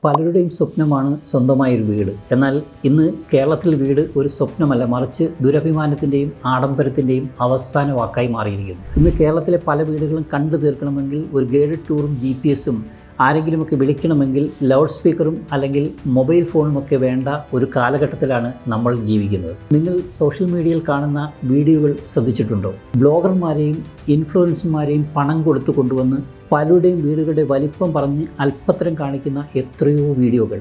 പലരുടെയും സ്വപ്നമാണ് സ്വന്തമായൊരു വീട്. എന്നാൽ ഇന്ന് കേരളത്തിൽ വീട് ഒരു സ്വപ്നമല്ല, മറിച്ച് ദുരഭിമാനത്തിൻ്റെയും ആഡംബരത്തിൻ്റെയും അവസാന വാക്കായി മാറിയിരിക്കുന്നു. ഇന്ന് കേരളത്തിലെ പല വീടുകളും കണ്ടു തീർക്കണമെങ്കിൽ ഒരു ഗൈഡഡ് ടൂറും GPS-ഉം ആരെങ്കിലുമൊക്കെ വിളിക്കണമെങ്കിൽ ലൗഡ് സ്പീക്കറും അല്ലെങ്കിൽ മൊബൈൽ ഫോണുമൊക്കെ വേണ്ട ഒരു കാലഘട്ടത്തിലാണ് നമ്മൾ ജീവിക്കുന്നത്. നിങ്ങൾ സോഷ്യൽ മീഡിയയിൽ കാണുന്ന വീഡിയോകൾ ശ്രദ്ധിച്ചിട്ടുണ്ടോ? ബ്ലോഗർമാരെയും ഇൻഫ്ലുവൻസർമാരെയും പണം കൊടുത്തു കൊണ്ടുവന്ന് പലരുടെയും വീടുകളുടെ വലിപ്പം പറഞ്ഞ് അല്പത്തരം കാണിക്കുന്ന എത്രയോ വീഡിയോകൾ.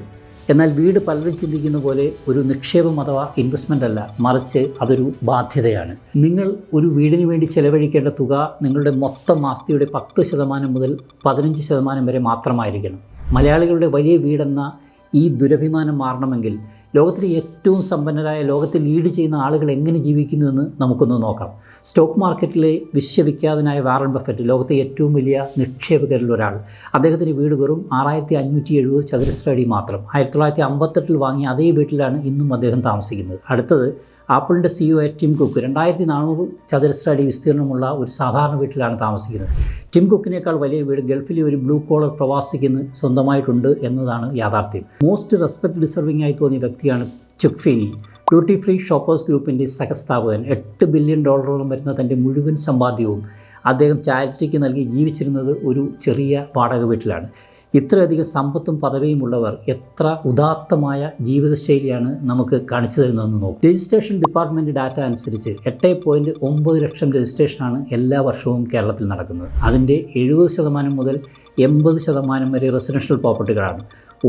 എന്നാൽ വീട് പലരും ചിന്തിക്കുന്ന പോലെ ഒരു നിക്ഷേപം അഥവാ ഇൻവെസ്റ്റ്മെൻ്റ് അല്ല, മറിച്ച് അതൊരു ബാധ്യതയാണ്. നിങ്ങൾ ഒരു വീടിന് വേണ്ടി ചെലവഴിക്കേണ്ട തുക നിങ്ങളുടെ മൊത്തം ആസ്തിയുടെ 10% മുതൽ 15% വരെ മാത്രമായിരിക്കണം. മലയാളികളുടെ വലിയ വീടെന്ന ഈ ദുരഭിമാനം മാറണമെങ്കിൽ ലോകത്തിലെ ഏറ്റവും സമ്പന്നരായ, ലോകത്തിൽ ലീഡ് ചെയ്യുന്ന ആളുകൾ എങ്ങനെ ജീവിക്കുന്നുവെന്ന് നമുക്കൊന്ന് നോക്കാം. സ്റ്റോക്ക് മാർക്കറ്റിലെ വിശ്വവിഖ്യാതനായ വാറൻ ബഫറ്റ്, ലോകത്തെ ഏറ്റവും വലിയ നിക്ഷേപകരിൽ ഒരാൾ. അദ്ദേഹത്തിൻ്റെ വീട് വെറും 6570 ചതുരശ്ര അടി മാത്രം. 1958 വാങ്ങിയ അതേ വീട്ടിലാണ് ഇന്നും അദ്ദേഹം താമസിക്കുന്നത്. അടുത്തത് ആപ്പിളിൻ്റെ CEO ടിം കുക്ക് 2400 ചതുരശ്ര അടി വിസ്തീർണമുള്ള ഒരു സാധാരണ വീട്ടിലാണ് താമസിക്കുന്നത്. ടിം കുക്കിനേക്കാൾ വലിയ വീട് ഗൾഫിലെ ഒരു ബ്ലൂ കോളർ പ്രവാസിക്ക് സ്വന്തമായിട്ടുണ്ട് എന്നതാണ് യാഥാർത്ഥ്യം. മോസ്റ്റ് റെസ്പെക്ട് ഡിസർവിംഗ് ആയി തോന്നിയ വ്യക്തിയാണ് ചുക് ഫീനി, ഡ്യൂട്ടി ഫ്രീ ഷോപ്പേഴ്സ് ഗ്രൂപ്പിൻ്റെ സഹസ്ഥാപകൻ. $8 ബില്യൺ വരുന്ന തൻ്റെ മുഴുവൻ സമ്പാദ്യവും അദ്ദേഹം ചാരിറ്റിക്ക് നൽകി ജീവിച്ചിരുന്നത് ഒരു ചെറിയ വാടക വീട്ടിലാണ്. ഇത്രയധികം സമ്പത്തും പദവിയും ഉള്ളവർ എത്ര ഉദാത്തമായ ജീവിതശൈലിയാണ് നമുക്ക് കാണിച്ചു തരുന്നതെന്ന് നോക്കും. രജിസ്ട്രേഷൻ ഡിപ്പാർട്ട്മെൻറ്റ് ഡാറ്റ അനുസരിച്ച് 8.9 ലക്ഷം രജിസ്ട്രേഷനാണ് എല്ലാ വർഷവും കേരളത്തിൽ നടക്കുന്നത്. അതിൻ്റെ 70% മുതൽ 80% വരെ റെസിഡൻഷ്യൽ പ്രോപ്പർട്ടികളാണ്.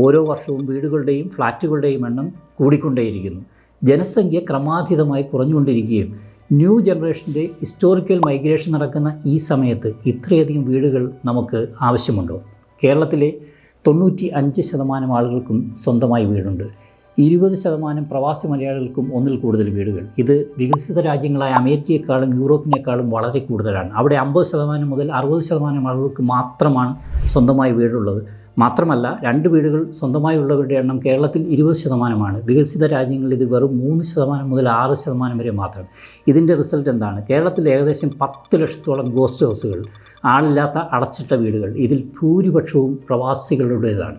ഓരോ വർഷവും വീടുകളുടെയും ഫ്ലാറ്റുകളുടെയും എണ്ണം കൂടിക്കൊണ്ടേയിരിക്കുന്നു. ജനസംഖ്യ ക്രമാതീതമായി കുറഞ്ഞുകൊണ്ടിരിക്കുകയും ന്യൂ ജനറേഷൻ്റെ ഹിസ്റ്റോറിക്കൽ മൈഗ്രേഷൻ നടക്കുന്ന ഈ സമയത്ത് ഇത്രയധികം വീടുകൾ നമുക്ക് ആവശ്യമുണ്ടോ? കേരളത്തിലെ 95% ആളുകൾക്കും സ്വന്തമായി വീടുണ്ട്. 20% പ്രവാസി മലയാളികൾക്കും ഒന്നിൽ കൂടുതൽ വീടുകൾ. ഇത് വികസിത രാജ്യങ്ങളായ അമേരിക്കയെക്കാളും യൂറോപ്പിനേക്കാളും വളരെ കൂടുതലാണ്. അവിടെ 50% മുതൽ 60% ആളുകൾക്ക് മാത്രമാണ് സ്വന്തമായി വീടുള്ളത്. മാത്രമല്ല, 2 വീടുകൾ സ്വന്തമായി ഉള്ളവരുടെ എണ്ണം കേരളത്തിൽ 20%. വികസിത രാജ്യങ്ങളിൽ ഇത് വെറും 3% മുതൽ 6% വരെ മാത്രം. ഇതിൻ്റെ റിസൾട്ട് എന്താണ്? കേരളത്തിൽ ഏകദേശം 10 ലക്ഷത്തോളം ഗോസ്റ്റ് ഹൗസുകൾ, ആളില്ലാത്ത അടച്ചിട്ട വീടുകൾ. ഇതിൽ ഭൂരിപക്ഷവും പ്രവാസികളുടേതാണ്.